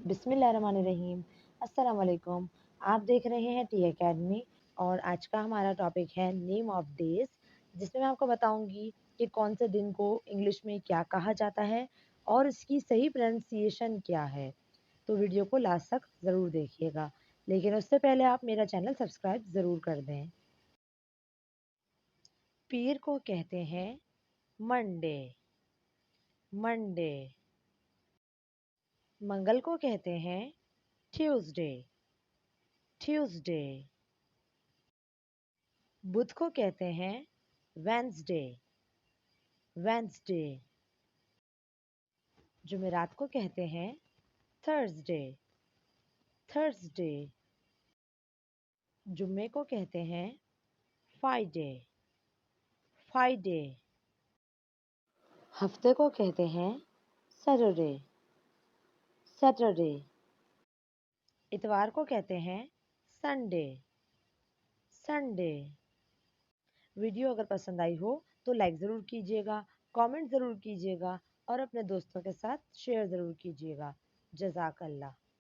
बिस्मिल्लाहिर्रहमानिर्रहीम। अस्सलाम वालेकुम। आप देख रहे हैं टी एकेडमी और आज का हमारा टॉपिक है नेम ऑफ डेज, जिसमें मैं आपको बताऊंगी कि कौन से दिन को इंग्लिश में क्या कहा जाता है और इसकी सही प्रोनाउंसिएशन क्या है। तो वीडियो को लास्ट तक ज़रूर देखिएगा, लेकिन उससे पहले आप मेरा चैनल सब्सक्राइब ज़रूर कर दें। पीर को कहते हैं मंडे। मंडे। मंगल को कहते हैं ट्यूसडे। ट्यूसडे। बुध को कहते हैं वेंसडे। वेंसडे। जुमेरात को कहते हैं थर्सडे। थर्सडे। जुम्मे को कहते हैं फ्राइडे। फ्राइडे। हफ्ते को कहते हैं सैटरडे। सैटरडे। इतवार को कहते हैं संडे। संडे। वीडियो अगर पसंद आई हो तो लाइक ज़रूर कीजिएगा, कमेंट ज़रूर कीजिएगा और अपने दोस्तों के साथ शेयर ज़रूर कीजिएगा। जज़ाक अल्लाह।